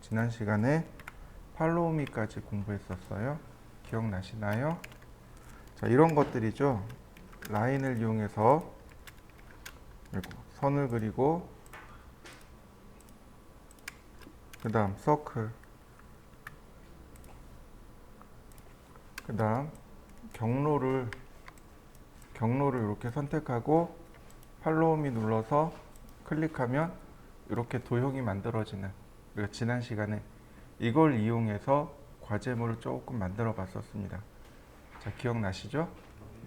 지난 시간에 팔로우미까지 공부했었어요. 기억나시나요? 자, 이런 것들이죠. 라인을 이용해서 그리고 선을 그리고 그 다음 서클, 그 다음 경로를 이렇게 선택하고 팔로우미 눌러서 클릭하면 이렇게 도형이 만들어지는, 우리가 지난 시간에 이걸 이용해서 과제물을 조금 만들어 봤었습니다. 자, 기억나시죠?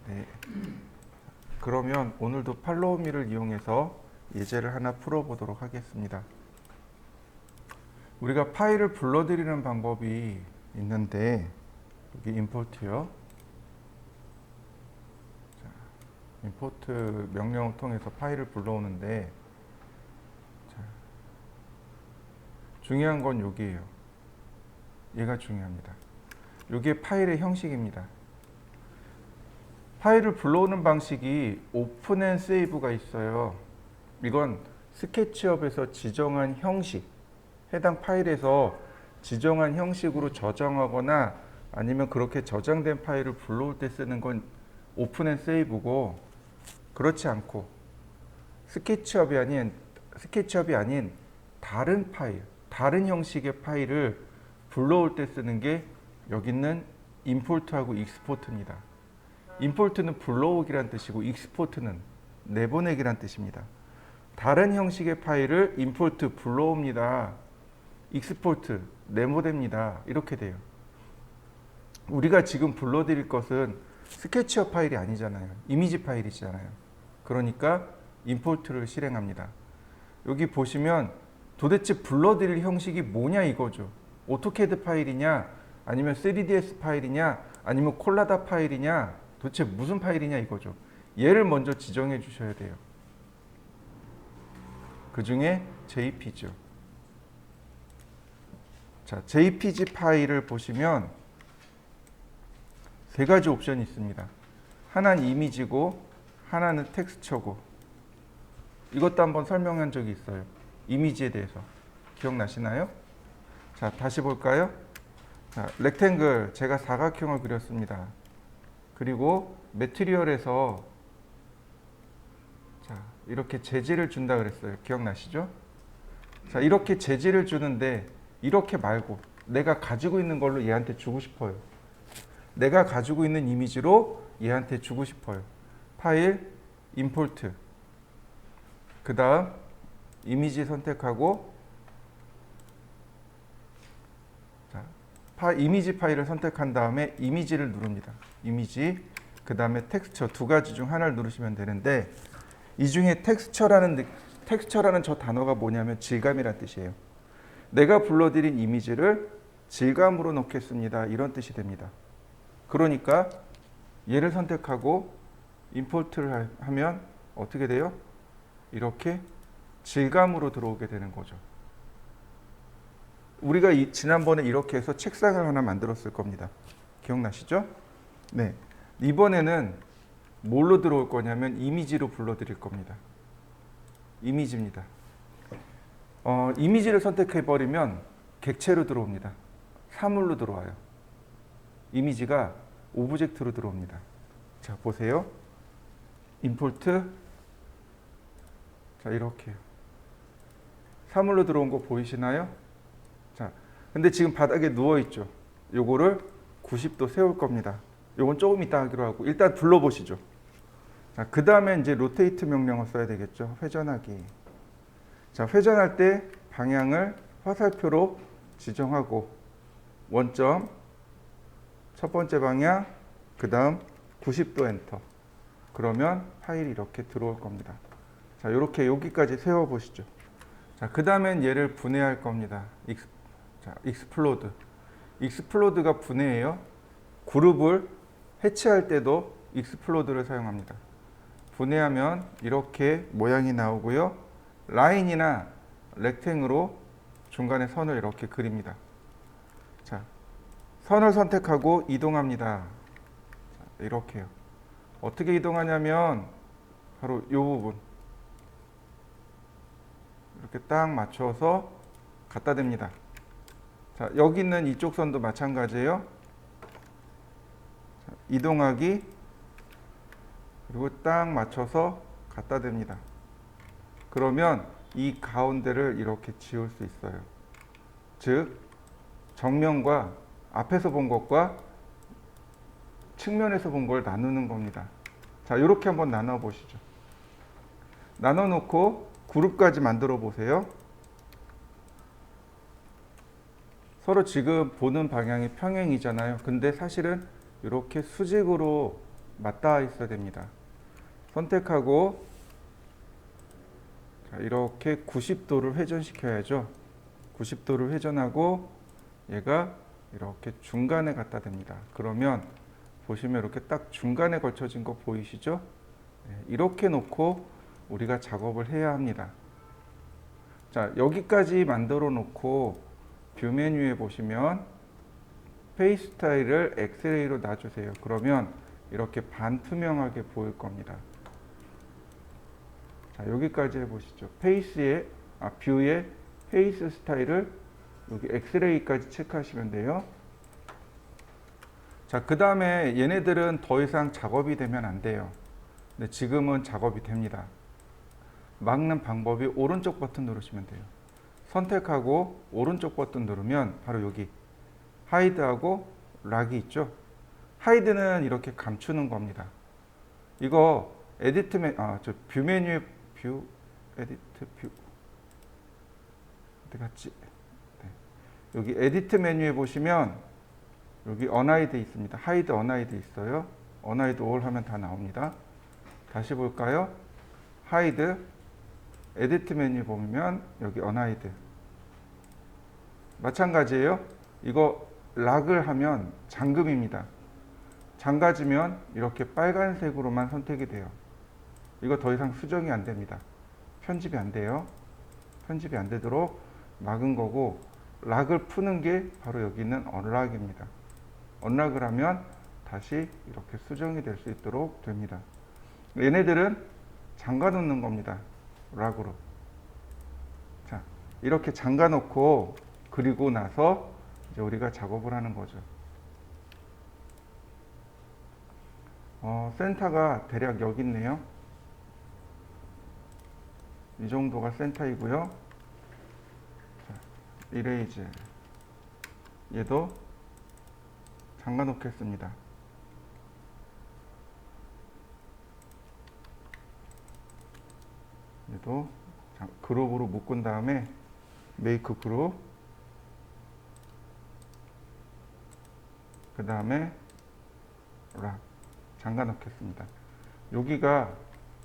네. 그러면 오늘도 팔로우미를 이용해서 예제를 하나 풀어보도록 하겠습니다. 우리가 파일을 불러들이는 방법이 있는데, 여기 임포트요. 자, 임포트 명령을 통해서 파일을 불러오는데, 자, 중요한 건 여기에요. 얘가 중요합니다. 이게 파일의 형식입니다. 파일을 불러오는 방식이 오픈 앤 세이브가 있어요. 이건 스케치업에서 지정한 형식, 해당 파일에서 지정한 형식으로 저장하거나 아니면 그렇게 저장된 파일을 불러올 때 쓰는 건 오픈 앤 세이브고, 그렇지 않고 스케치업이 아닌 다른 파일, 다른 형식의 파일을 불러올 때 쓰는 게 여기 있는 임포트하고 익스포트입니다. 임포트는 불러오기란 뜻이고 익스포트는 내보내기란 뜻입니다. 다른 형식의 파일을 임포트 불러옵니다. 익스포트 내보냅니다. 이렇게 돼요. 우리가 지금 불러드릴 것은 스케치업 파일이 아니잖아요. 이미지 파일이잖아요. 그러니까 임포트를 실행합니다. 여기 보시면 도대체 불러드릴 형식이 뭐냐 이거죠. 오토캐드 파일이냐, 아니면 3ds 파일이냐, 아니면 콜라다 파일이냐, 도대체 무슨 파일이냐 이거죠. 얘를 먼저 지정해 주셔야 돼요. 그 중에 JPG죠. 자, JPG 파일을 보시면 세 가지 옵션이 있습니다. 하나는 이미지고, 하나는 텍스처고. 이것도 한번 설명한 적이 있어요. 이미지에 대해서. 기억나시나요? 자, 다시 볼까요? 자, 렉탱글, 제가 사각형을 그렸습니다. 그리고 매트리얼에서 자, 이렇게 재질을 준다 그랬어요. 기억나시죠? 자, 이렇게 재질을 주는데 이렇게 말고 내가 가지고 있는 걸로 얘한테 주고 싶어요. 내가 가지고 있는 이미지로 얘한테 주고 싶어요. 파일, 임포트. 그 다음 이미지 선택하고, 자, 이미지 파일을 선택한 다음에 이미지를 누릅니다. 이미지, 그 다음에 텍스처, 두 가지 중 하나를 누르시면 되는데, 이 중에 텍스처라는 저 단어가 뭐냐면 질감이란 뜻이에요. 내가 불러드린 이미지를 질감으로 넣겠습니다. 이런 뜻이 됩니다. 그러니까 얘를 선택하고 임포트를 하면 어떻게 돼요? 이렇게 질감으로 들어오게 되는 거죠. 우리가 지난번에 이렇게 해서 책상을 하나 만들었을 겁니다. 기억나시죠? 네. 이번에는 뭘로 들어올 거냐면 이미지로 불러드릴 겁니다. 이미지입니다. 이미지를 선택해버리면 객체로 들어옵니다. 사물로 들어와요. 이미지가 오브젝트로 들어옵니다. 자, 보세요. 임포트. 자, 이렇게요. 사물로 들어온 거 보이시나요? 자, 근데 지금 바닥에 누워있죠. 요거를 90도 세울 겁니다. 요건 조금 이따 하기로 하고, 일단 둘러보시죠. 자, 그 다음에 이제 로테이트 명령을 써야 되겠죠. 회전하기. 자, 회전할 때 방향을 화살표로 지정하고, 원점, 첫 번째 방향, 그 다음 90도 엔터. 그러면 파일이 이렇게 들어올 겁니다. 자, 이렇게 여기까지 세워보시죠. 자, 그 다음엔 얘를 분해할 겁니다. 자, 익스플로드. 익스플로드가 분해예요. 그룹을 해체할 때도 익스플로드를 사용합니다. 분해하면 이렇게 모양이 나오고요. 라인이나 렉탱으로 중간에 선을 이렇게 그립니다. 자, 선을 선택하고 이동합니다. 자, 이렇게요. 어떻게 이동하냐면 바로 이 부분 이렇게 딱 맞춰서 갖다 댑니다. 자, 여기 있는 이쪽 선도 마찬가지예요. 자, 이동하기, 그리고 딱 맞춰서 갖다 댑니다. 그러면 이 가운데를 이렇게 지울 수 있어요. 즉 정면과 앞에서 본 것과 측면에서 본 걸 나누는 겁니다. 자, 이렇게 한번 나눠 보시죠. 나눠 놓고 그룹까지 만들어 보세요. 서로 지금 보는 방향이 평행이잖아요. 근데 사실은 이렇게 수직으로 맞닿아 있어야 됩니다. 선택하고, 자, 이렇게 90도를 회전시켜야죠. 90도를 회전하고 얘가 이렇게 중간에 갖다 댑니다. 그러면 보시면 이렇게 딱 중간에 걸쳐진 거 보이시죠? 네, 이렇게 놓고 우리가 작업을 해야 합니다. 자, 여기까지 만들어 놓고 뷰 메뉴에 보시면 페이스 스타일을 엑스레이로 놔주세요. 그러면 이렇게 반투명하게 보일 겁니다. 자, 여기까지 해보시죠. 뷰의 페이스 스타일을 여기 엑스레이까지 체크하시면 돼요. 자, 그 다음에 얘네들은 더 이상 작업이 되면 안 돼요. 근데 지금은 작업이 됩니다. 막는 방법이 오른쪽 버튼 누르시면 돼요. 선택하고 오른쪽 버튼 누르면 바로 여기 하이드하고 락이 있죠. 하이드는 이렇게 감추는 겁니다. 이거 뷰 메뉴에 뷰 어디 갔지? 네. 여기 에디트 메뉴에 보시면 여기 언하이드 있습니다. 하이드 언하이드 있어요. 언하이드 올 하면 다 나옵니다. 다시 볼까요? 하이드 에디트 메뉴 보면 여기 언하이드 마찬가지예요. 이거 락을 하면 잠금입니다. 잠가지면 이렇게 빨간색으로만 선택이 돼요. 이거 더 이상 수정이 안 됩니다. 편집이 안 돼요. 편집이 안 되도록 막은 거고, 락을 푸는 게 바로 여기 있는 언락입니다. 언락을 하면 다시 이렇게 수정이 될 수 있도록 됩니다. 얘네들은 잠가 놓는 겁니다. 락으로. 자, 이렇게 잠가 놓고 그리고 나서 이제 우리가 작업을 하는 거죠. 센터가 대략 여기 있네요. 이 정도가 센터이고요. 자, 이레이즈. 얘도 잠가 놓겠습니다. 얘도 그룹으로 묶은 다음에 메이크 그룹, 그 다음에 락 잠가 놓겠습니다. 여기가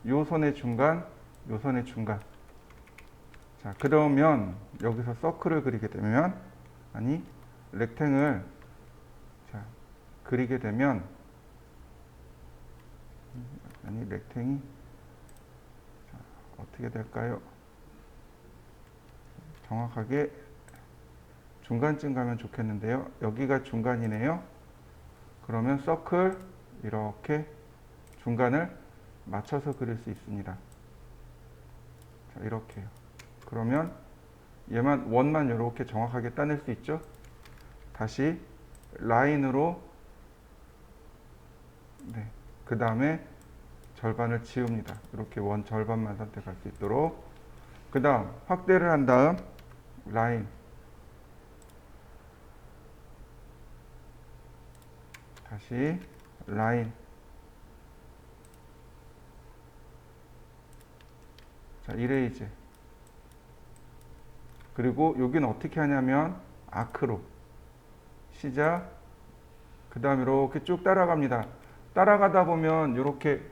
요 선의 중간, 요 선의 중간. 자, 그러면 여기서 서클을 그리게 되면, 렉탱을 그리게 되면, 렉탱이 어떻게 될까요? 정확하게 중간쯤 가면 좋겠는데요. 여기가 중간이네요. 그러면 서클 이렇게 중간을 맞춰서 그릴 수 있습니다. 자, 이렇게요. 그러면 원만 이렇게 정확하게 따낼 수 있죠. 다시 라인으로, 네, 그 다음에 절반을 지웁니다. 이렇게 원 절반만 선택할 수 있도록. 그 다음 확대를 한 다음 라인, 다시 라인. 자, 이레이즈. 그리고 여기는 어떻게 하냐면 아크로 시작, 그 다음에 이렇게 쭉 따라갑니다. 따라가다 보면 이렇게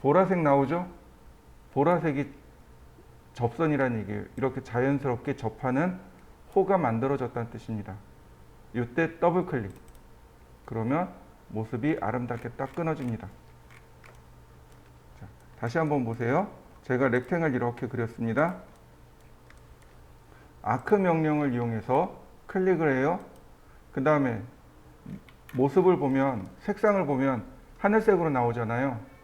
보라색 나오죠. 보라색이 접선이라는 얘기예요. 이렇게 자연스럽게 접하는 호가 만들어졌다는 뜻입니다. 이때 더블 클릭. 그러면 모습이 아름답게 딱 끊어집니다. 자, 다시 한번 보세요. 제가 렉탱을 이렇게 그렸습니다. 아크 명령을 이용해서 클릭을 해요. 그 다음에 모습을 보면, 색상을 보면 하늘색으로 나오잖아요.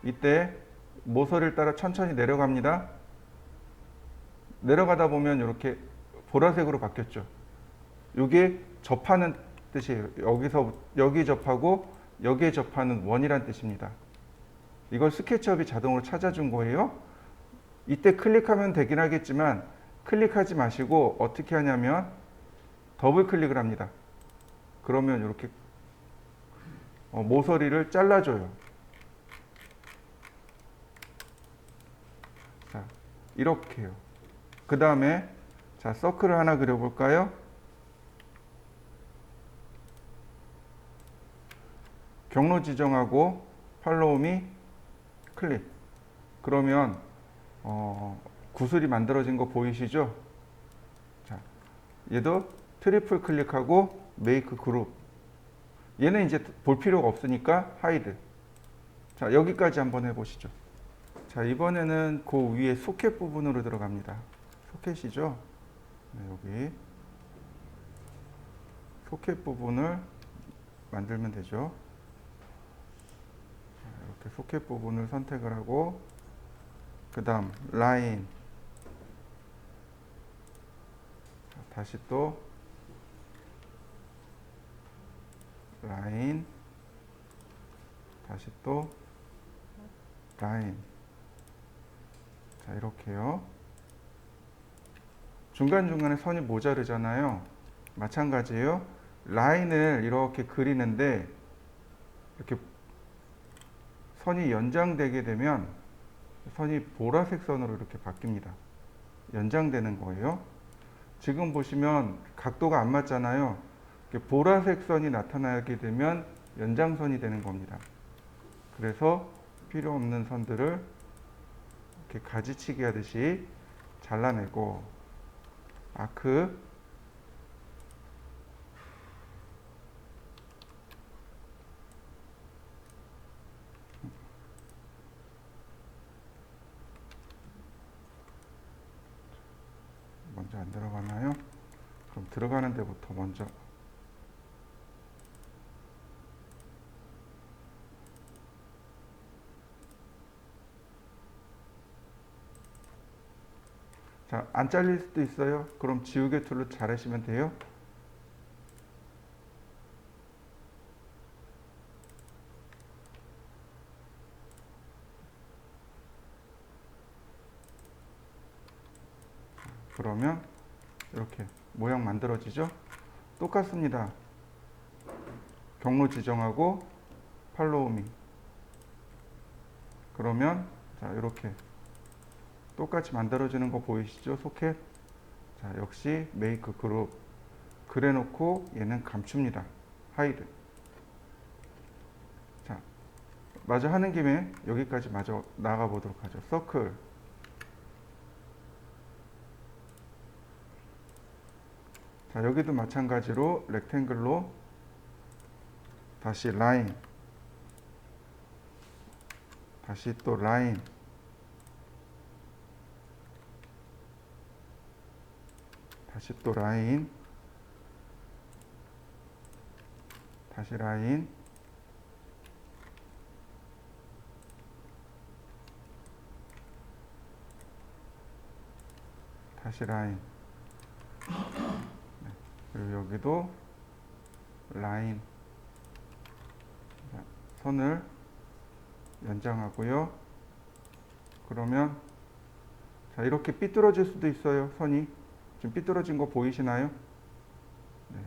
이때 모서리를 따라 천천히 내려갑니다. 내려가다 보면 이렇게 보라색으로 바뀌었죠. 이게 접하는 뜻이에요. 여기서 여기 접하고 여기에 접하는 원이란 뜻입니다. 이걸 스케치업이 자동으로 찾아준 거예요. 이때 클릭하면 되긴 하겠지만 클릭하지 마시고 어떻게 하냐면 더블 클릭을 합니다. 그러면 이렇게 모서리를 잘라줘요. 자, 이렇게요. 그 다음에 자, 서클을 하나 그려볼까요? 경로 지정하고 팔로우 미 클릭. 그러면 구슬이 만들어진 거 보이시죠? 자, 얘도 트리플 클릭하고 메이크 그룹. 얘는 이제 볼 필요가 없으니까 하이드. 자, 여기까지 한번 해보시죠. 자, 이번에는 그 위에 소켓 부분으로 들어갑니다. 소켓이죠? 네, 여기 소켓 부분을 만들면 되죠. 자, 이렇게 소켓 부분을 선택을 하고 그 다음 라인. 자, 다시 또 라인, 다시 또 라인. 자, 이렇게요. 중간중간에 선이 모자르잖아요. 마찬가지예요. 라인을 이렇게 그리는데 이렇게 선이 연장되게 되면 선이 보라색 선으로 이렇게 바뀝니다. 연장되는 거예요. 지금 보시면 각도가 안 맞잖아요. 보라색 선이 나타나게 되면 연장선이 되는 겁니다. 그래서 필요 없는 선들을 이렇게 가지치기 하듯이 잘라내고 아크 먼저 안 들어가나요? 그럼 들어가는 데부터 먼저 자, 안 잘릴 수도 있어요. 그럼 지우개 툴로 자르시면 돼요. 그러면 이렇게 모양 만들어지죠? 똑같습니다. 경로 지정하고 팔로우 미. 그러면 자, 이렇게 똑같이 만들어지는 거 보이시죠? 소켓. 자, 역시 메이크 그룹. 그래 놓고 얘는 감춥니다. 하이드. 자, 마저 하는 김에 여기까지 마저 나가 보도록 하죠. 서클. 자, 여기도 마찬가지로 렉탱글로 다시 라인. 다시 또 라인. 다시 또 라인. 다시 라인. 다시 라인. 네. 그리고 여기도 라인. 선을 연장하고요. 그러면 자, 이렇게 삐뚤어질 수도 있어요. 선이 지금 삐뚤어진 거 보이시나요? 네.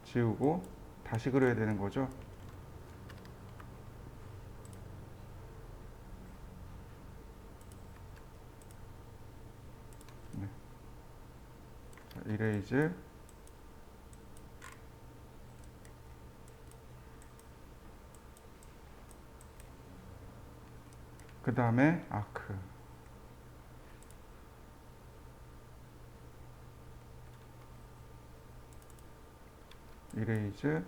지우고 다시 그려야 되는 거죠. 네. 자, 이레이즈. 그 다음에 아크. 이레이즈.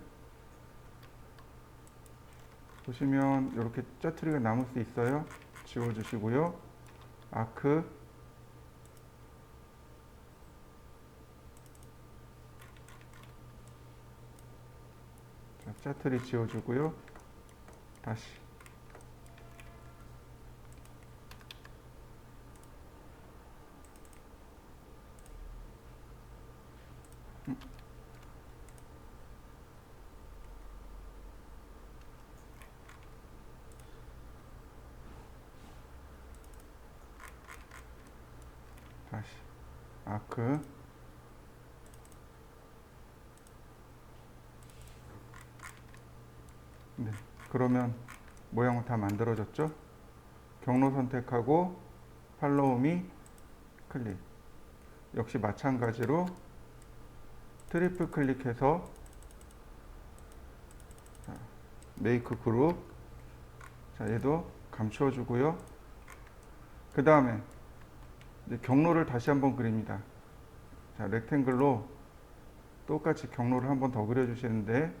보시면 이렇게 짜투리가 남을 수 있어요. 지워주시고요. 아크. 자, 짜투리 지워주고요. 다시. 다시 아크. 네, 그러면 모양은 다 만들어졌죠? 경로 선택하고 팔로우미 클릭. 역시 마찬가지로 트리플 클릭해서 메이크 그룹. 자, 얘도 감추어 주고요. 그 다음에 경로를 다시 한번 그립니다. 자, 렉탱글로 똑같이 경로를 한번 더 그려 주시는데,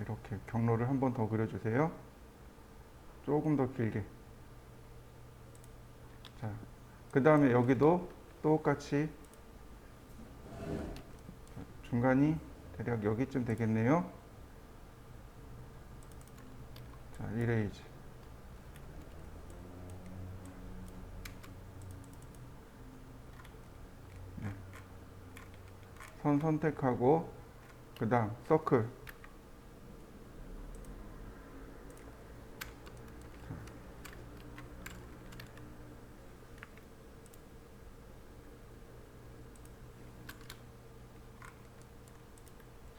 이렇게 경로를 한번 더 그려 주세요. 조금 더 길게. 자, 그 다음에 여기도 똑같이 중간이 대략 여기쯤 되겠네요. 자, 이레이즈. 네. 선 선택하고 그 다음 서클.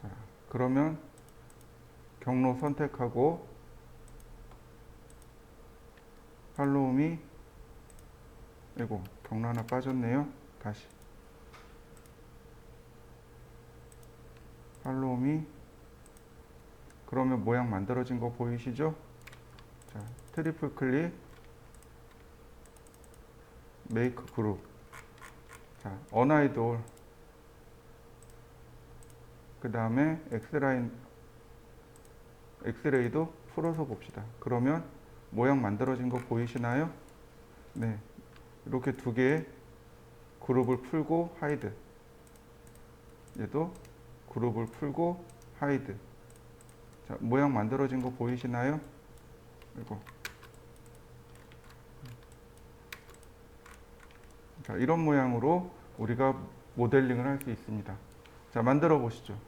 자, 그러면 경로 선택하고 팔로우미. 아이고, 경로 하나 빠졌네요. 다시 팔로우미. 그러면 모양 만들어진 거 보이시죠? 자, 트리플 클릭, 메이크 그룹. 자, 언아이돌. 그 다음에 엑스레이도 풀어서 봅시다. 그러면 모양 만들어진 거 보이시나요? 네, 이렇게 두 개의 그룹을 풀고 하이드. 얘도 그룹을 풀고 하이드. 자, 모양 만들어진 거 보이시나요? 이거. 자, 이런 모양으로 우리가 모델링을 할 수 있습니다. 자, 만들어 보시죠.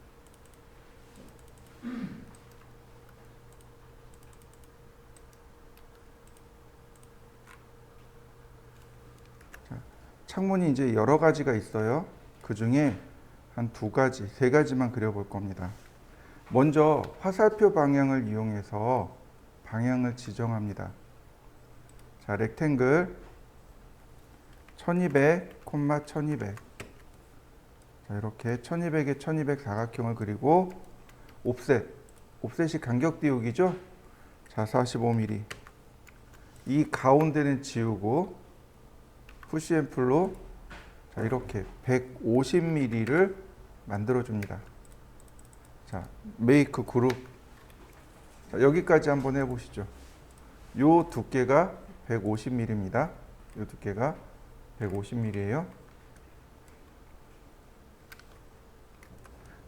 자, 창문이 이제 여러 가지가 있어요. 그 중에 한 두 가지, 세 가지만 그려볼 겁니다. 먼저 화살표 방향을 이용해서 방향을 지정합니다. 자, 렉탱글 1200, 1200. 자, 이렇게 1200에 1200 사각형을 그리고 옵셋이 간격 띄우기죠. 자, 45mm. 이 가운데는 지우고 푸시 앤 풀로 자, 이렇게 150mm를 만들어 줍니다. 자, 메이크 그룹. 자, 여기까지 한번 해 보시죠. 요 두께가 150mm입니다. 요 두께가 150mm예요.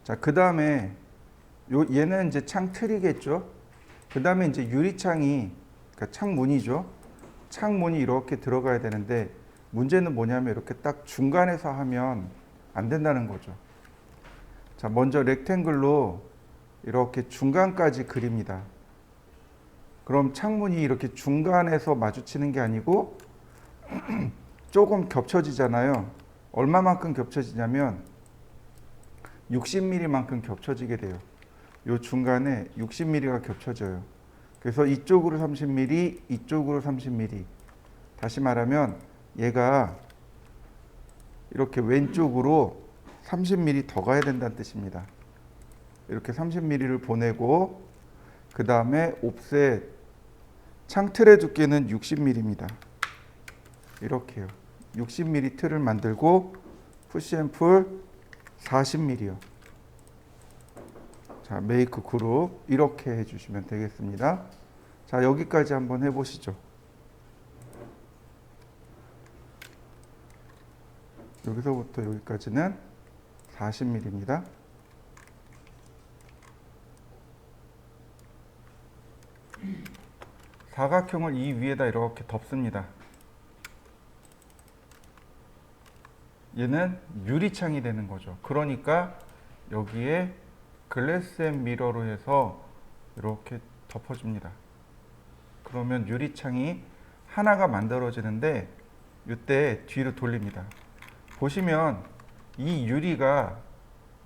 자, 그 다음에 얘는 이제 창 틀이겠죠. 그 다음에 이제 유리창이, 그러니까 창문이죠. 창문이 이렇게 들어가야 되는데, 문제는 뭐냐면 이렇게 딱 중간에서 하면 안 된다는 거죠. 자, 먼저 렉탱글로 이렇게 중간까지 그립니다. 그럼 창문이 이렇게 중간에서 마주치는 게 아니고 조금 겹쳐지잖아요. 얼마만큼 겹쳐지냐면 60mm만큼 겹쳐지게 돼요. 요 중간에 60mm가 겹쳐져요. 그래서 이쪽으로 30mm, 이쪽으로 30mm. 다시 말하면 얘가 이렇게 왼쪽으로 30mm 더 가야 된다는 뜻입니다. 이렇게 30mm를 보내고 그 다음에 옵셋 창틀의 두께는 60mm입니다. 이렇게요. 60mm 틀을 만들고 푸시 앤 풀 40mm요. 자, 메이크 그룹 이렇게 해주시면 되겠습니다. 자, 여기까지 한번 해보시죠. 여기서부터 여기까지는 40mm입니다. 사각형을 이 위에다 이렇게 덮습니다. 얘는 유리창이 되는 거죠. 그러니까 여기에 글래스 앤 미러로 해서 이렇게 덮어줍니다. 그러면 유리창이 하나가 만들어지는데 이때 뒤로 돌립니다. 보시면 이 유리가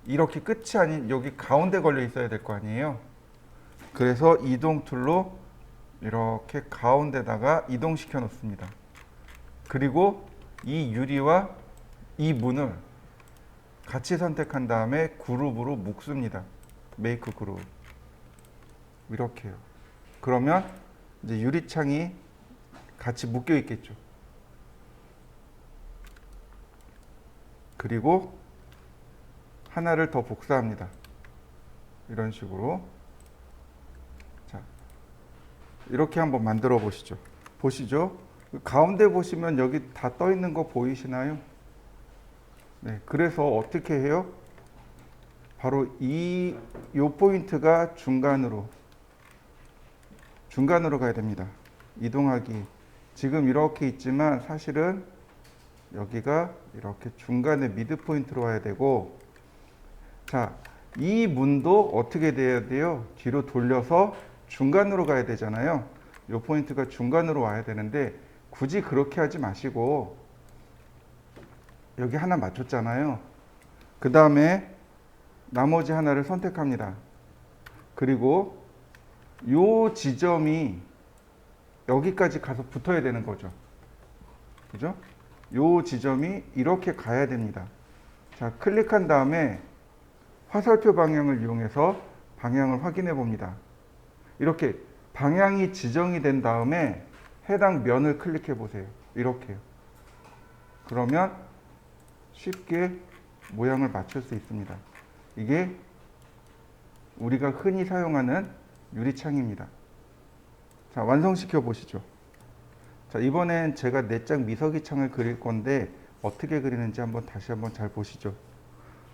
이렇게 끝이 아닌 여기 가운데 걸려 있어야 될 거 아니에요. 그래서 이동 툴로 이렇게 가운데다가 이동시켜 놓습니다. 그리고 이 유리와 이 문을 같이 선택한 다음에 그룹으로 묶습니다. 메이크 그룹. 이렇게요. 그러면 이제 유리창이 같이 묶여 있겠죠. 그리고 하나를 더 복사합니다. 이런 식으로. 자, 이렇게 한번 만들어 보시죠. 보시죠. 가운데 보시면 여기 다 떠 있는 거 보이시나요? 네, 그래서 어떻게 해요? 바로 요 포인트가 중간으로 가야 됩니다. 이동하기. 지금 이렇게 있지만 사실은 여기가 이렇게 중간에 미드 포인트로 와야 되고, 자, 이 문도 어떻게 돼야 돼요? 뒤로 돌려서 중간으로 가야 되잖아요. 이 포인트가 중간으로 와야 되는데 굳이 그렇게 하지 마시고 여기 하나 맞췄잖아요. 그 다음에 나머지 하나를 선택합니다. 그리고 이 지점이 여기까지 가서 붙어야 되는 거죠. 그죠? 이 지점이 이렇게 가야 됩니다. 자, 클릭한 다음에 화살표 방향을 이용해서 방향을 확인해 봅니다. 이렇게 방향이 지정이 된 다음에 해당 면을 클릭해 보세요. 이렇게요. 그러면 쉽게 모양을 맞출 수 있습니다. 이게 우리가 흔히 사용하는 유리창입니다. 자, 완성시켜 보시죠. 자, 이번엔 제가 내장 미서기 창을 그릴 건데 어떻게 그리는지 다시 한번 잘 보시죠.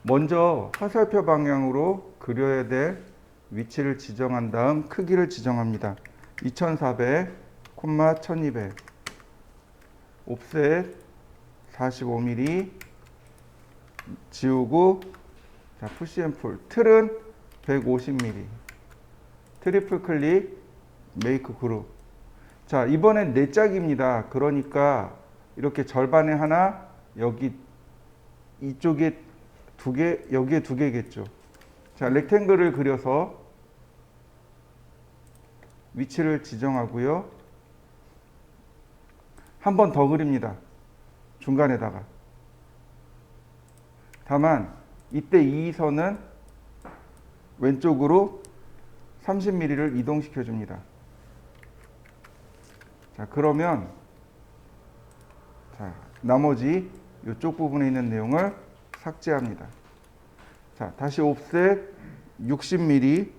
먼저 화살표 방향으로 그려야 될 위치를 지정한 다음 크기를 지정합니다. 2400, 1200, 옵셋 45mm 지우고, 자, 푸시 앤 풀, 틀은 150mm, 트리플 클릭, 메이크 그룹. 자, 이번엔 네 짝입니다. 그러니까 이렇게 절반에 하나, 여기 이쪽에 두 개, 여기에 두 개겠죠. 자, 렉탱글을 그려서 위치를 지정하고요. 한 번 더 그립니다. 중간에다가. 다만 이때 이 선은 왼쪽으로 30mm를 이동시켜 줍니다. 자, 그러면 자, 나머지 이쪽 부분에 있는 내용을 삭제합니다. 자, 다시 옵셋 60mm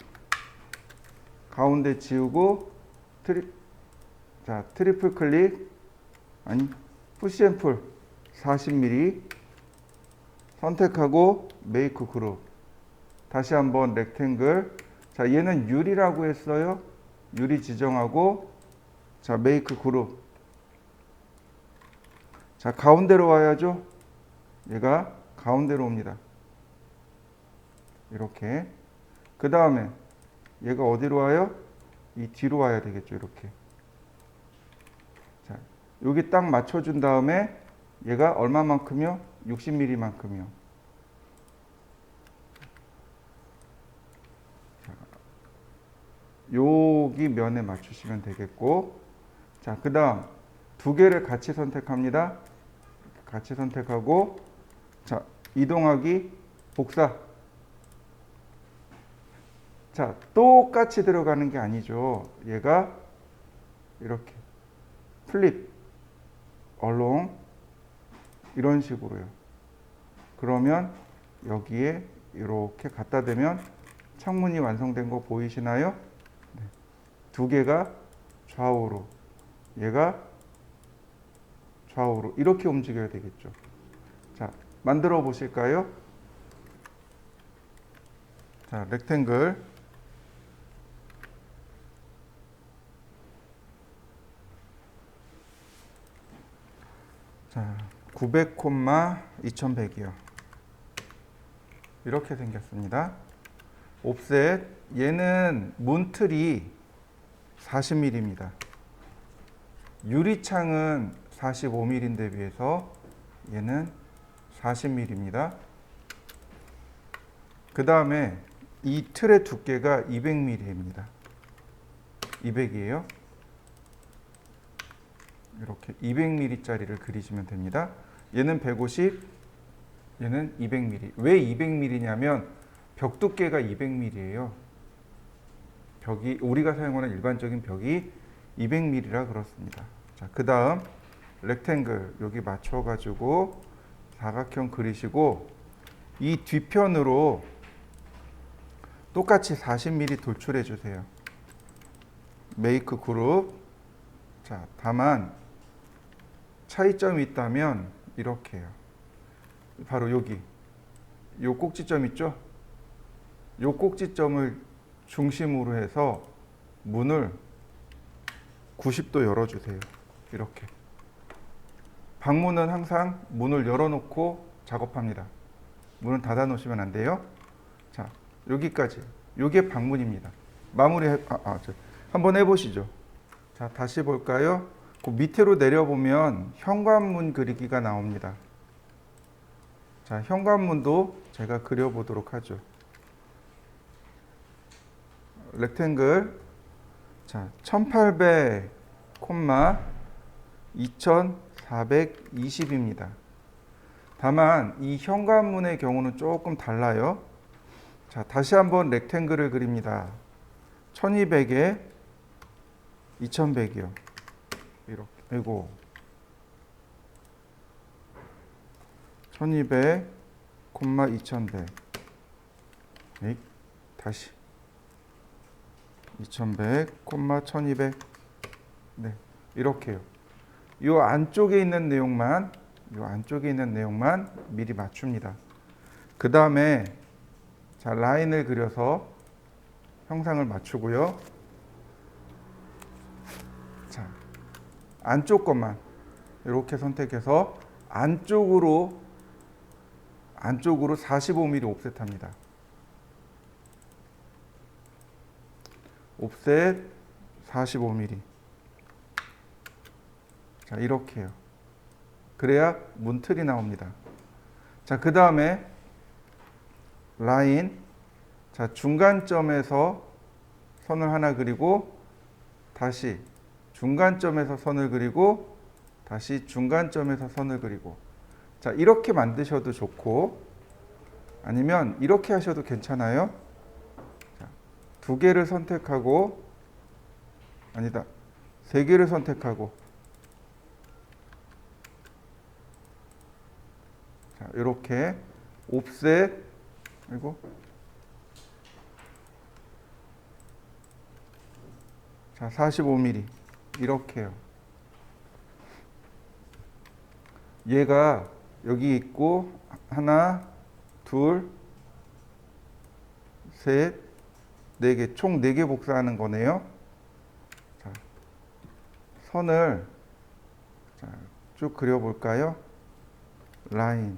가운데 지우고 트리플 클릭, 아니 푸시 앤 풀 40mm 선택하고 메이크 그룹. 다시 한번 렉탱글. 자, 얘는 유리라고 했어요. 유리 지정하고, 자, 메이크 그룹. 자, 가운데로 와야죠. 얘가 가운데로 옵니다. 이렇게. 그 다음에 얘가 어디로 와요? 이 뒤로 와야 되겠죠. 이렇게. 자, 여기 딱 맞춰준 다음에 얘가 얼마만큼이요? 60mm만큼이요. 자, 여기 면에 맞추시면 되겠고, 자, 그 다음 두 개를 같이 선택합니다. 같이 선택하고, 자, 이동하기, 복사. 자, 똑같이 들어가는 게 아니죠. 얘가 이렇게 플립, 얼롱, 이런 식으로요. 그러면 여기에 이렇게 갖다 대면 창문이 완성된 거 보이시나요? 네. 두 개가 좌우로, 얘가 좌우로 이렇게 움직여야 되겠죠. 자, 만들어 보실까요? 자, 렉탱글. 자, 900, 2100이요. 이렇게 생겼습니다. 옵셋, 얘는 문틀이 40mm입니다. 유리창은 45mm인데 비해서 얘는 40mm입니다. 그 다음에 이 틀의 두께가 200mm입니다. 200이에요. 이렇게 200mm짜리를 그리시면 됩니다. 얘는 150, 얘는 200mm. 왜 200mm냐면 벽 두께가 200mm예요. 벽이 우리가 사용하는 일반적인 벽이 200mm라 그렇습니다. 자, 그 다음 렉탱글 여기 맞춰가지고 사각형 그리시고 이 뒤편으로 똑같이 40mm 돌출해 주세요. 메이크 그룹. 자, 다만 차이점이 있다면 이렇게 해요. 바로 여기 요 꼭지점 있죠? 요 꼭지점을 중심으로 해서 문을 90도 열어주세요. 이렇게. 방문은 항상 문을 열어놓고 작업합니다. 문은 닫아 놓으시면 안 돼요. 자, 여기까지. 요게 방문입니다. 마무리 한번 해보시죠. 자, 다시 볼까요? 그 밑으로 내려보면 현관문 그리기가 나옵니다. 자, 현관문도 제가 그려보도록 하죠. 렉탱글. 자, 1800, 2420입니다. 다만 이 현관문의 경우는 조금 달라요. 자, 다시 한번 렉탱글을 그립니다. 1200에 2100이요. 이렇게. 아이고. 1200, 2100. 에이, 다시. 2100, 1200. 네, 이렇게요. 이 안쪽에 있는 내용만 미리 맞춥니다. 그 다음에 자, 라인을 그려서 형상을 맞추고요. 자, 안쪽 것만 이렇게 선택해서 안쪽으로 45mm 옵셋합니다. 옵셋 45mm. 자, 이렇게요. 그래야 문틀이 나옵니다. 자, 그 다음에 라인. 자, 중간점에서 선을 하나 그리고 다시 중간점에서 선을 그리고 다시 중간점에서 선을 그리고. 자, 이렇게 만드셔도 좋고 아니면 이렇게 하셔도 괜찮아요. 자, 2개를 선택하고 아니다. 3개를 선택하고 자, 이렇게 옵셋 그리고 자, 45mm 이렇게요. 얘가 여기 있고 하나, 둘, 셋, 4개 총 4개 복사하는 거네요. 자, 선을 자, 쭉 그려볼까요? 라인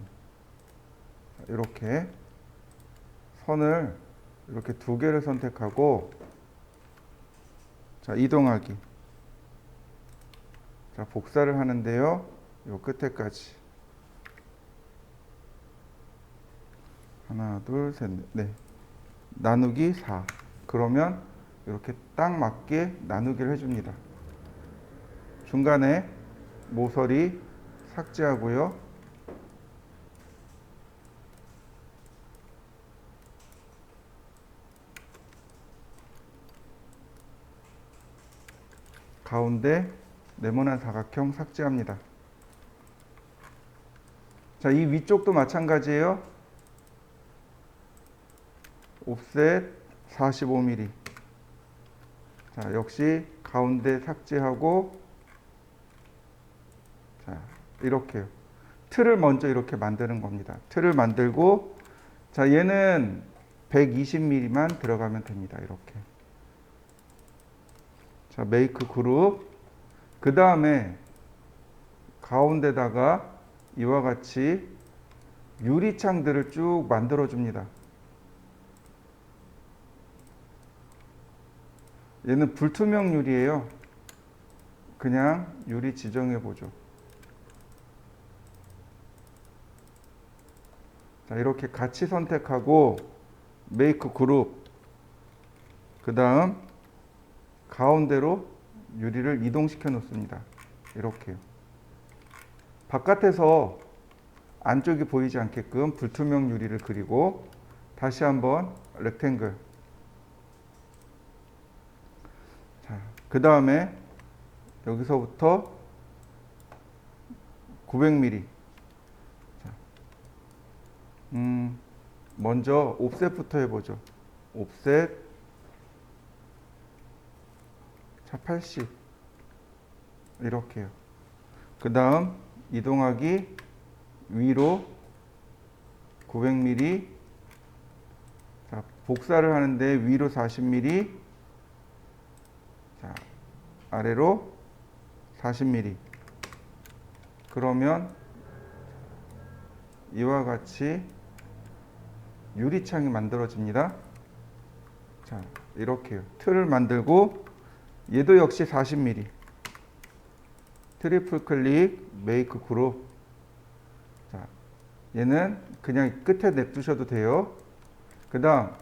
이렇게 선을 이렇게 2개를 선택하고 자, 이동하기. 자, 복사를 하는데요. 요 끝에까지 하나, 둘, 셋, 넷. 네. 나누기 4. 그러면 이렇게 딱 맞게 나누기를 해줍니다. 중간에 모서리 삭제하고요. 가운데 네모난 사각형 삭제합니다. 자, 이 위쪽도 마찬가지예요. 옵셋 45mm. 자, 역시 가운데 삭제하고 자, 이렇게요. 틀을 먼저 이렇게 만드는 겁니다. 틀을 만들고 자, 얘는 120mm만 들어가면 됩니다. 이렇게. 자, 메이크 그룹. 그 다음에 가운데다가 이와 같이 유리창들을 쭉 만들어 줍니다. 얘는 불투명 유리예요. 그냥 유리 지정해 보죠. 자, 이렇게 같이 선택하고 메이크 그룹, 그 다음 가운데로 유리를 이동시켜 놓습니다. 이렇게요. 바깥에서 안쪽이 보이지 않게끔 불투명 유리를 그리고 다시 한번 렉탱글. 자, 그 다음에 여기서부터 900mm. 자, 먼저 옵셋부터 해보죠. 옵셋. 자, 80. 이렇게요. 그 다음 이동하기 위로 900mm. 자, 복사를 하는데 위로 40mm. 자, 아래로 40mm. 그러면 이와 같이 유리창이 만들어집니다. 자, 이렇게요. 틀을 만들고 얘도 역시 40mm. 트리플 클릭, 메이크 그룹. 자, 얘는 그냥 끝에 냅두셔도 돼요. 그 다음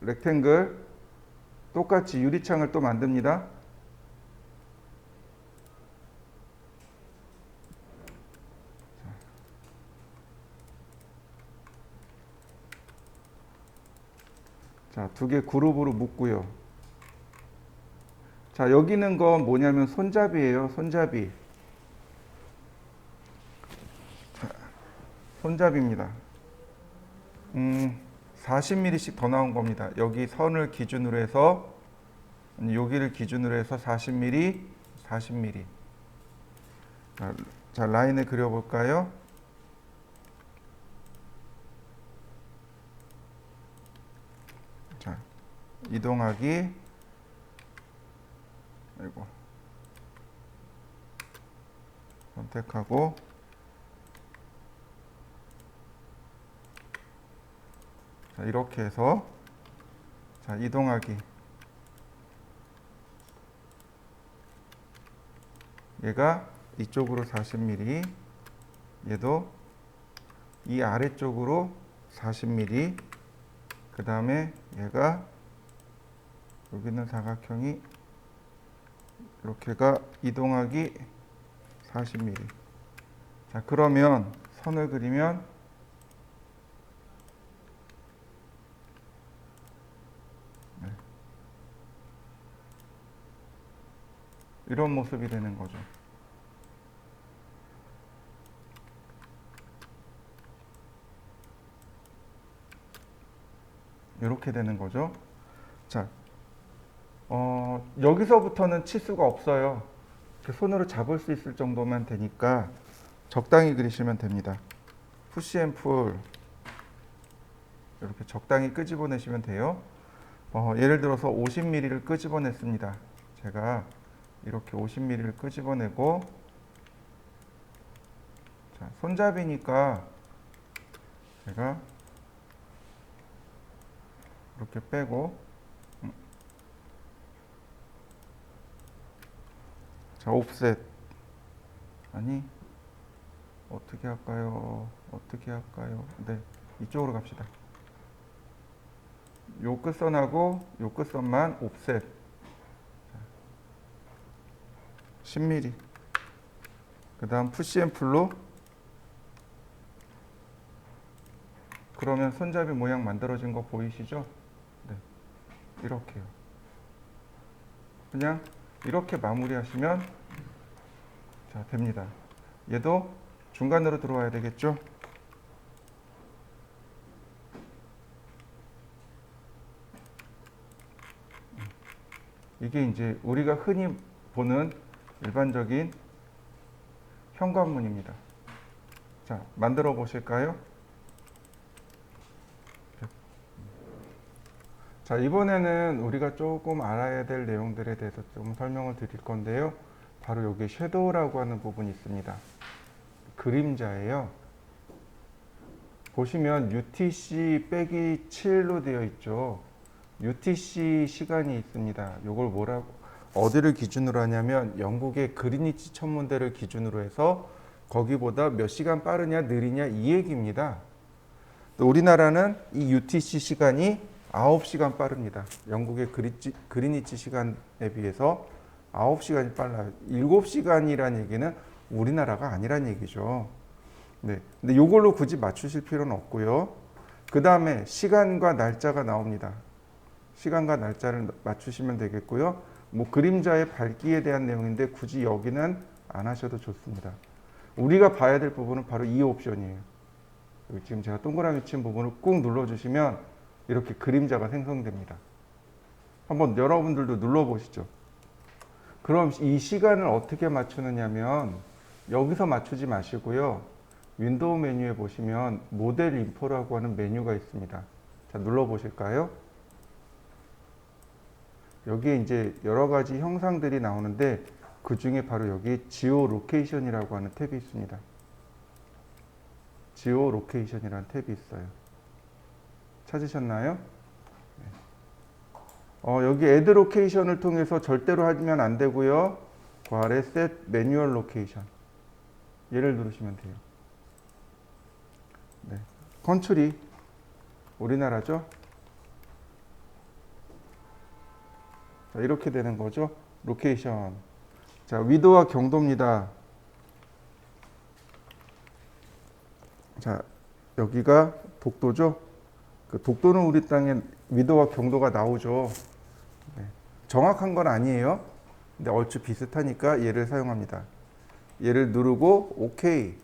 렉탱글, 똑같이 유리창을 또 만듭니다. 자, 두 개 그룹으로 묶고요. 자, 여기 있는 건 뭐냐면 손잡이에요. 손잡이. 자, 손잡이입니다. 40mm씩 더 나온 겁니다. 여기 선을 기준으로 해서 여기를 기준으로 해서 40mm, 40mm. 자, 라인을 그려볼까요? 자, 이동하기. 아이고. 선택하고 자, 이렇게 해서 자, 이동하기. 얘가 이쪽으로 40mm, 얘도 이 아래쪽으로 40mm, 그 다음에 얘가 여기 있는 사각형이 이렇게가 이동하기 40mm. 자, 그러면 선을 그리면 네, 이런 모습이 되는 거죠. 이렇게 되는 거죠. 자, 여기서부터는 치수가 없어요. 이렇게 손으로 잡을 수 있을 정도면 되니까 적당히 그리시면 됩니다. 푸시 앤 풀 이렇게 적당히 끄집어내시면 돼요. 예를 들어서 50mm를 끄집어냈습니다. 제가 이렇게 50mm를 끄집어내고 자, 손잡이니까 제가 이렇게 빼고 자, 옵셋. 아니, 어떻게 할까요? 어떻게 할까요? 네, 이쪽으로 갑시다. 요 끝선하고 요 끝선만 옵셋 10mm. 그 다음 푸시 앤 풀로. 그러면 손잡이 모양 만들어진 거 보이시죠? 네, 이렇게요. 그냥 이렇게 마무리하시면 자, 됩니다. 얘도 중간으로 들어와야 되겠죠? 이게 이제 우리가 흔히 보는 일반적인 현관문입니다. 자, 만들어 보실까요? 자, 이번에는 우리가 조금 알아야 될 내용들에 대해서 좀 설명을 드릴 건데요. 바로 여기 섀도우라고 하는 부분이 있습니다. 그림자예요. 보시면 UTC 빼기 7로 되어 있죠. UTC 시간이 있습니다. 이걸 뭐라고 어디를 기준으로 하냐면 영국의 그리니치 천문대를 기준으로 해서 거기보다 몇 시간 빠르냐 느리냐 이 얘기입니다. 또 우리나라는 이 UTC 시간이 9시간 빠릅니다. 영국의 그리니치 시간에 비해서 9시간이 빨라요. 7시간이라는 얘기는 우리나라가 아니란 얘기죠. 네. 근데 이걸로 굳이 맞추실 필요는 없고요. 그 다음에 시간과 날짜가 나옵니다. 시간과 날짜를 맞추시면 되겠고요. 뭐 그림자의 밝기에 대한 내용인데 굳이 여기는 안 하셔도 좋습니다. 우리가 봐야 될 부분은 바로 이 옵션이에요. 여기 지금 제가 동그라미 친 부분을 꾹 눌러주시면 이렇게 그림자가 생성됩니다. 한번 여러분들도 눌러보시죠. 그럼 이 시간을 어떻게 맞추느냐면 여기서 맞추지 마시고요. 윈도우 메뉴에 보시면 모델 인포라고 하는 메뉴가 있습니다. 자, 눌러보실까요? 여기에 이제 여러 가지 형상들이 나오는데 그 중에 바로 여기 지오 로케이션이라고 하는 탭이 있습니다. 지오 로케이션이라는 탭이 있어요. 찾으셨나요? 여기 애드 로케이션을 통해서 절대로 하면 안 되고요. 그 아래 set 매뉴얼 로케이션 얘를 누르시면 돼요. 네. 컨트리 우리나라죠. 자, 이렇게 되는 거죠. 로케이션. 자, 위도와 경도입니다. 자, 여기가 독도죠. 그 독도는 우리 땅에 위도와 경도가 나오죠. 네. 정확한 건 아니에요. 근데 얼추 비슷하니까 얘를 사용합니다. 얘를 누르고 OK.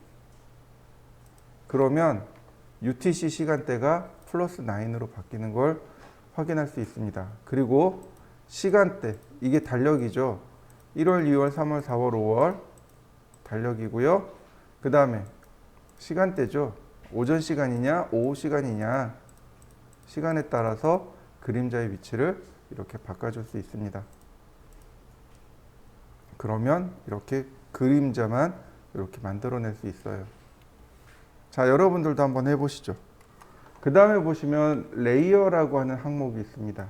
그러면 UTC 시간대가 플러스 9으로 바뀌는 걸 확인할 수 있습니다. 그리고 시간대, 이게 달력이죠. 1월, 2월, 3월, 4월, 5월 달력이고요. 그 다음에 시간대죠. 오전 시간이냐, 오후 시간이냐 시간에 따라서 그림자의 위치를 이렇게 바꿔줄 수 있습니다. 그러면 이렇게 그림자만 이렇게 만들어낼 수 있어요. 자, 여러분들도 한번 해보시죠. 그 다음에 보시면 레이어라고 하는 항목이 있습니다.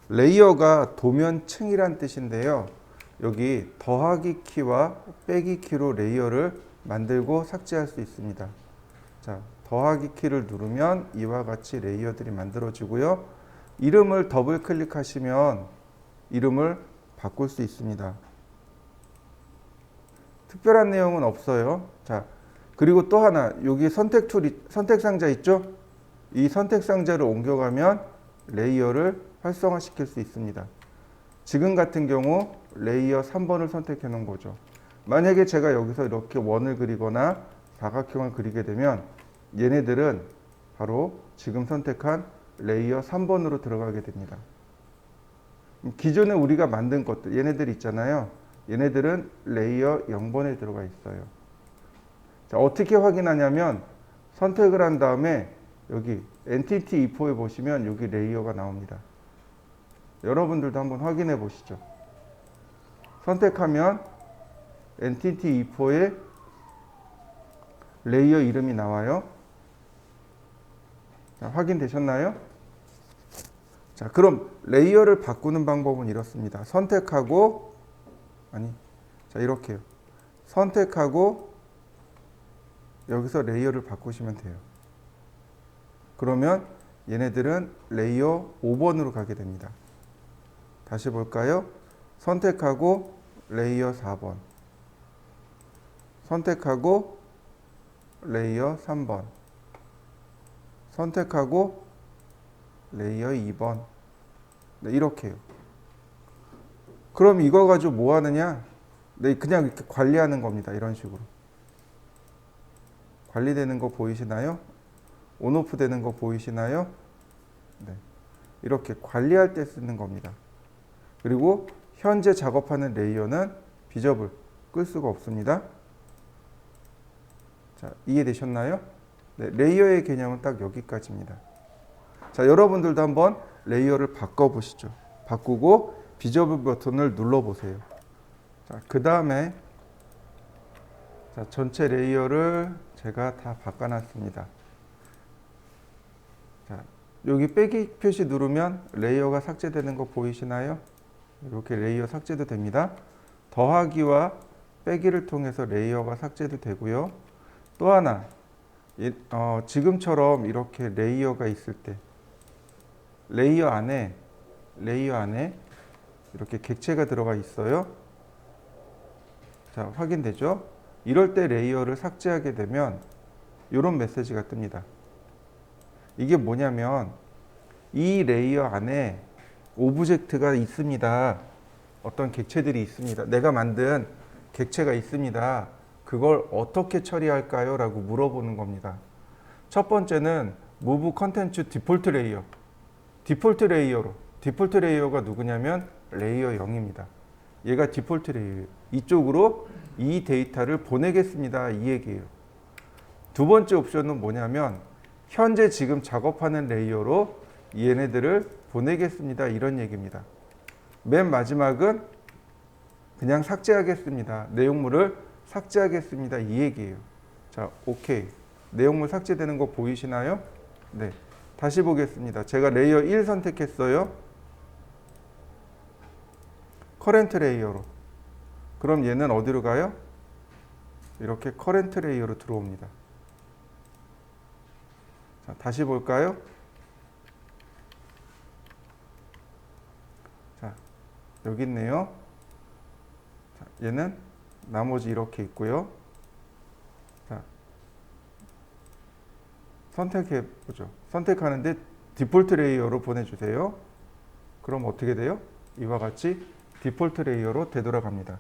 레이어가 도면층이란 뜻인데요. 여기 더하기 키와 빼기 키로 레이어를 만들고 삭제할 수 있습니다. 자, 더하기 키를 누르면 이와 같이 레이어들이 만들어지고요. 이름을 더블 클릭하시면 이름을 바꿀 수 있습니다. 특별한 내용은 없어요. 자, 그리고 또 하나, 여기 선택 상자 있죠? 이 선택 상자를 옮겨가면 레이어를 활성화시킬 수 있습니다. 지금 같은 경우 레이어 3번을 선택해 놓은 거죠. 만약에 제가 여기서 이렇게 원을 그리거나 사각형을 그리게 되면 얘네들은 바로 지금 선택한 레이어 3번으로 들어가게 됩니다. 기존에 우리가 만든 것들, 얘네들 있잖아요. 얘네들은 레이어 0번에 들어가 있어요. 자, 어떻게 확인하냐면 선택을 한 다음에 여기 엔티티 E4에 보시면 여기 레이어가 나옵니다. 여러분들도 한번 확인해 보시죠. 선택하면 엔티티 E4에 레이어 이름이 나와요. 자, 확인되셨나요? 자, 그럼 레이어를 바꾸는 방법은 이렇습니다. 선택하고 자, 이렇게요. 선택하고 여기서 레이어를 바꾸시면 돼요. 그러면 얘네들은 레이어 5번으로 가게 됩니다. 다시 볼까요? 선택하고 레이어 4번. 선택하고 레이어 3번. 선택하고 레이어 2번. 네, 이렇게요. 그럼 이거 가지고 뭐 하느냐? 네, 그냥 이렇게 관리하는 겁니다. 이런 식으로. 관리되는 거 보이시나요? 온오프 되는 거 보이시나요? 네. 이렇게 관리할 때 쓰는 겁니다. 그리고 현재 작업하는 레이어는 비접을 끌 수가 없습니다. 자, 이해되셨나요? 네, 레이어의 개념은 딱 여기까지입니다. 자, 여러분들도 한번 레이어를 바꿔보시죠. 바꾸고 비저블 버튼을 눌러보세요. 자, 그 다음에 자, 전체 레이어를 제가 다 바꿔놨습니다. 자, 여기 빼기 표시 누르면 레이어가 삭제되는 거 보이시나요? 이렇게 레이어 삭제도 됩니다. 더하기와 빼기를 통해서 레이어가 삭제도 되고요. 또 하나, 지금처럼 이렇게 레이어가 있을 때 레이어 안에 이렇게 객체가 들어가 있어요. 자, 확인되죠? 이럴 때 레이어를 삭제하게 되면 이런 메시지가 뜹니다. 이게 뭐냐면 이 레이어 안에 오브젝트가 있습니다. 어떤 객체들이 있습니다. 내가 만든 객체가 있습니다. 그걸 어떻게 처리할까요? 라고 물어보는 겁니다. 첫 번째는 Move Content Default Layer. 디폴트 레이어가 누구냐면 레이어 0입니다. 얘가 디폴트 레이어. 이쪽으로 이 데이터를 보내겠습니다. 이 얘기예요. 두 번째 옵션은 뭐냐면 현재 지금 작업하는 레이어로 얘네들을 보내겠습니다. 이런 얘기입니다. 맨 마지막은 그냥 삭제하겠습니다. 내용물을 삭제하겠습니다. 이 얘기예요. 자, 오케이. 내용물 삭제되는 거 보이시나요? 네. 다시 보겠습니다. 제가 레이어 1 선택했어요. 커렌트 레이어로. 그럼 얘는 어디로 가요? 이렇게 커렌트 레이어로 들어옵니다. 자, 다시 볼까요? 자, 여기 있네요. 자, 얘는 나머지 이렇게 있고요. 자, 선택해 보죠. 선택하는데 디폴트 레이어로 보내주세요. 그럼 어떻게 돼요? 이와 같이 디폴트 레이어로 되돌아갑니다.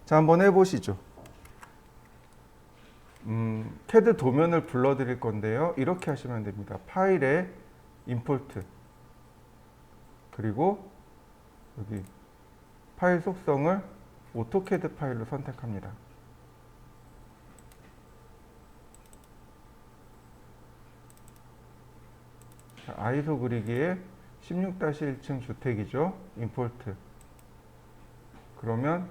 자, 한번 해보시죠. CAD 도면을 불러드릴 건데요. 이렇게 하시면 됩니다. 파일에 임포트 그리고 여기 파일 속성을 오토캐드 파일로 선택합니다. 자, 아이소 그리기에 16-1층 주택이죠. 임포트. 그러면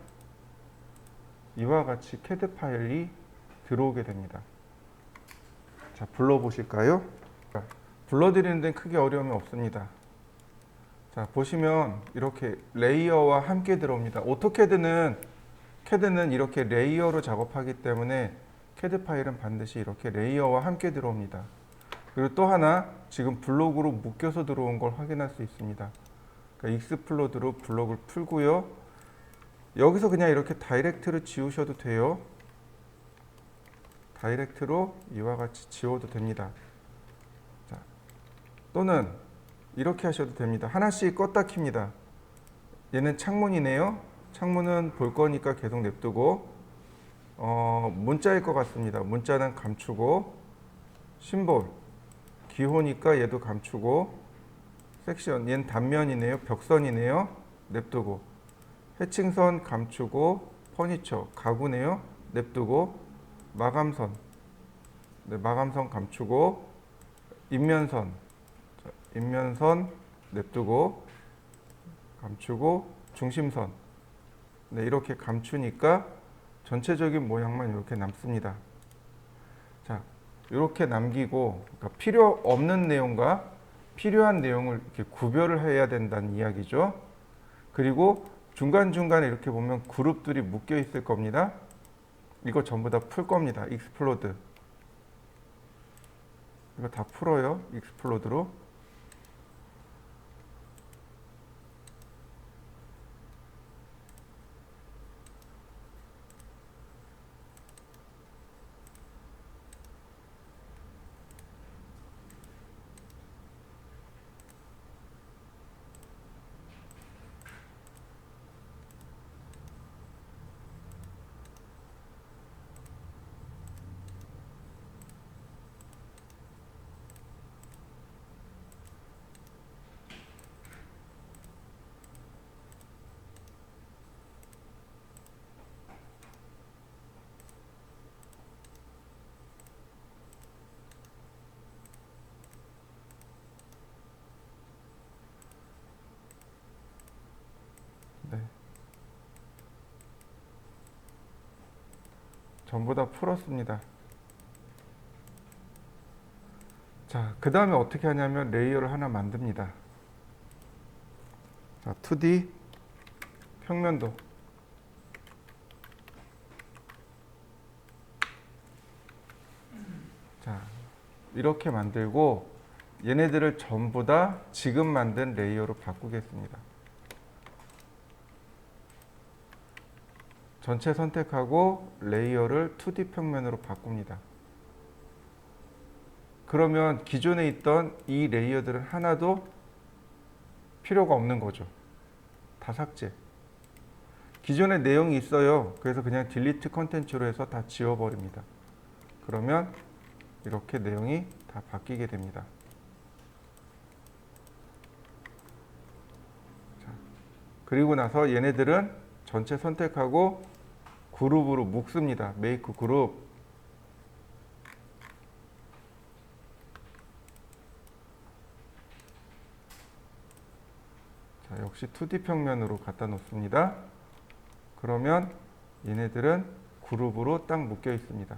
이와 같이 CAD 파일이 들어오게 됩니다. 자, 불러보실까요? 불러드리는 데는 크게 어려움이 없습니다. 자, 보시면 이렇게 레이어와 함께 들어옵니다. 오토캐드는 이렇게 레이어로 작업하기 때문에 CAD 파일은 반드시 이렇게 레이어와 함께 들어옵니다. 그리고 또 하나 지금 블록으로 묶여서 들어온 걸 확인할 수 있습니다. 그러니까 익스플로드로 블록을 풀고요. 여기서 그냥 이렇게 다이렉트로 지우셔도 돼요. 다이렉트로 이와 같이 지워도 됩니다. 자, 또는 이렇게 하셔도 됩니다. 하나씩 껐다 킵니다. 얘는 창문이네요. 창문은 볼 거니까 계속 냅두고 문자일 것 같습니다. 문자는 감추고 심볼 기호니까 얘도 감추고 섹션 얘는 단면이네요. 벽선이네요. 냅두고 해칭선 감추고 퍼니처 가구네요. 냅두고 마감선 네, 마감선 감추고 인면선 자, 인면선 냅두고 감추고 중심선 네, 이렇게 감추니까 전체적인 모양만 이렇게 남습니다. 자, 이렇게 남기고 그러니까 필요 없는 내용과 필요한 내용을 이렇게 구별을 해야 된다는 이야기죠. 그리고 중간중간에 이렇게 보면 그룹들이 묶여 있을 겁니다. 이거 전부 다 풀 겁니다. 익스플로드. 이거 다 풀어요. 익스플로드로. 전부 다 풀었습니다. 자, 그 다음에 어떻게 하냐면 레이어를 하나 만듭니다. 자, 2D 평면도. 자, 이렇게 만들고 얘네들을 전부 다 지금 만든 레이어로 바꾸겠습니다. 전체 선택하고 레이어를 2D 평면으로 바꿉니다. 그러면 기존에 있던 이 레이어들은 하나도 필요가 없는 거죠. 다 삭제. 기존에 내용이 있어요. 그래서 그냥 딜리트 컨텐츠로 해서 다 지워버립니다. 그러면 이렇게 내용이 다 바뀌게 됩니다. 자, 그리고 나서 얘네들은 전체 선택하고 그룹으로 묶습니다. 메이크 그룹. 자, 역시 2D 평면으로 갖다 놓습니다. 그러면 얘네들은 그룹으로 딱 묶여 있습니다.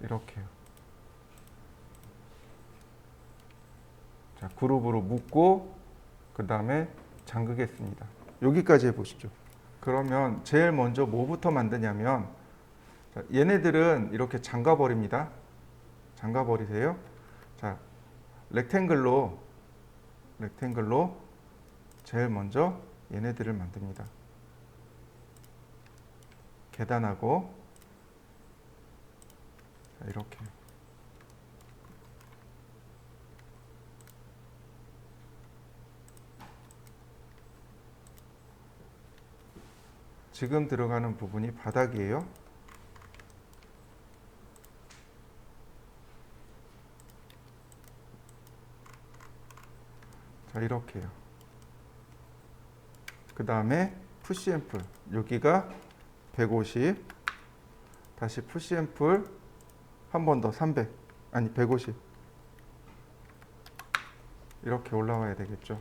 이렇게요. 자, 그룹으로 묶고 그 다음에 잠그겠습니다. 여기까지 해보시죠. 그러면 제일 먼저 뭐부터 만드냐면, 자, 얘네들은 이렇게 잠가 버립니다. 잠가 버리세요. 자, 렉탱글로 제일 먼저 얘네들을 만듭니다. 계단하고, 자, 이렇게. 지금 들어가는 부분이 바닥이에요. 자, 이렇게요. 그 다음에 푸시 앰플, 여기가 150, 다시 푸시 앰플 한 번 더 300, 아니 150 이렇게 올라와야 되겠죠.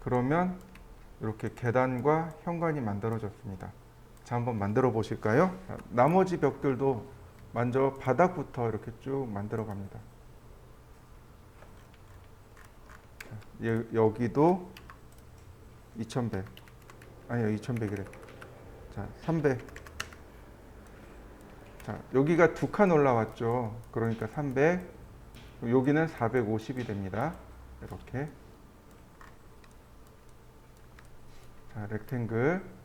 그러면 이렇게 계단과 현관이 만들어졌습니다. 자, 한번 만들어 보실까요? 나머지 벽들도 먼저 바닥부터 이렇게 쭉 만들어 갑니다. 여기도 2100, 아니요 2100이래. 자, 300. 자, 여기가 두 칸 올라왔죠. 그러니까 300. 여기는 450이 됩니다. 이렇게. 자, 렉탱글.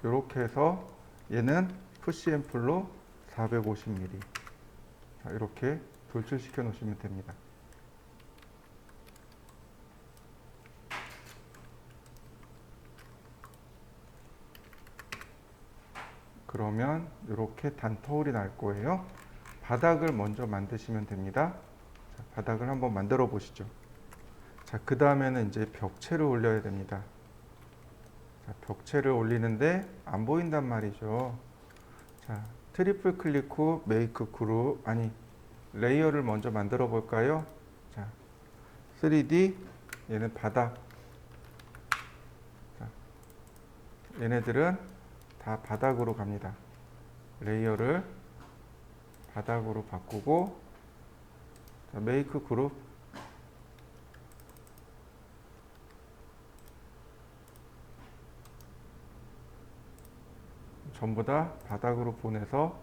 이렇게 해서 얘는 푸시 앰플로 450mm. 자, 이렇게 돌출시켜 놓으시면 됩니다. 그러면 이렇게 단터울이 날 거예요. 바닥을 먼저 만드시면 됩니다. 자, 바닥을 한번 만들어 보시죠. 자, 그 다음에는 이제 벽체를 올려야 됩니다. 자, 벽체를 올리는데 안 보인단 말이죠. 자, 트리플 클릭 후 메이크 그룹, 아니 레이어를 먼저 만들어 볼까요? 자, 3D, 얘는 바닥. 자, 얘네들은 다 바닥으로 갑니다. 레이어를 바닥으로 바꾸고, 자, 메이크 그룹. 전부 다 바닥으로 보내서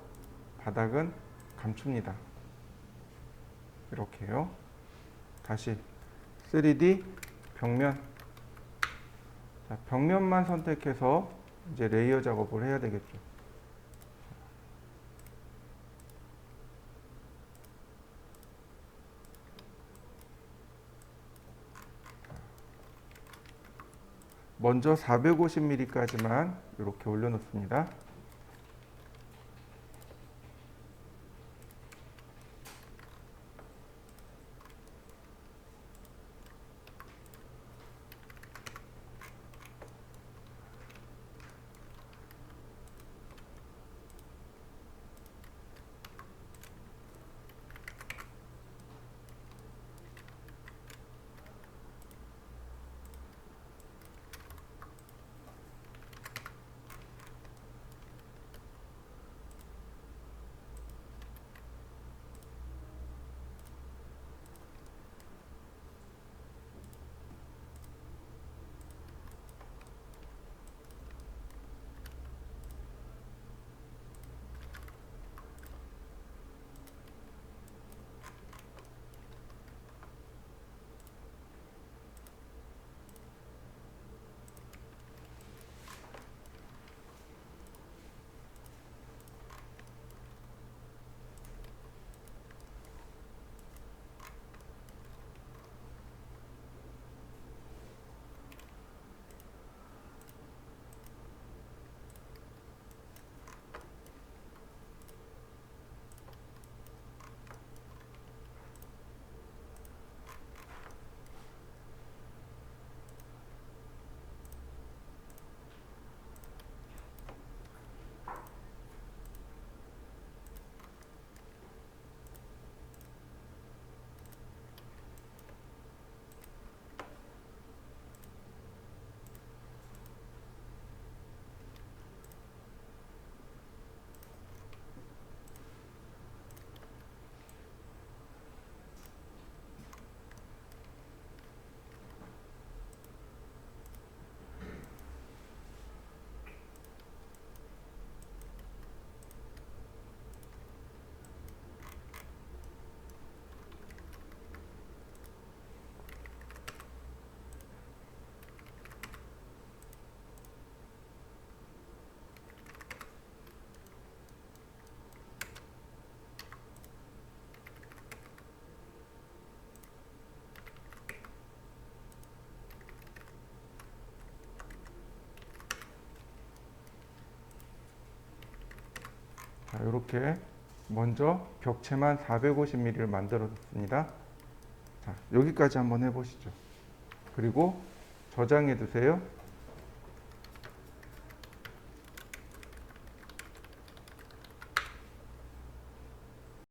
바닥은 감춥니다. 이렇게요. 다시 3D 벽면. 자, 벽면만 선택해서 이제 레이어 작업을 해야 되겠죠. 먼저 450mm까지만 이렇게 올려놓습니다. 자, 이렇게 먼저 벽체만 450mm를 만들어 뒀습니다. 자, 여기까지 한번 해보시죠. 그리고 저장해 두세요.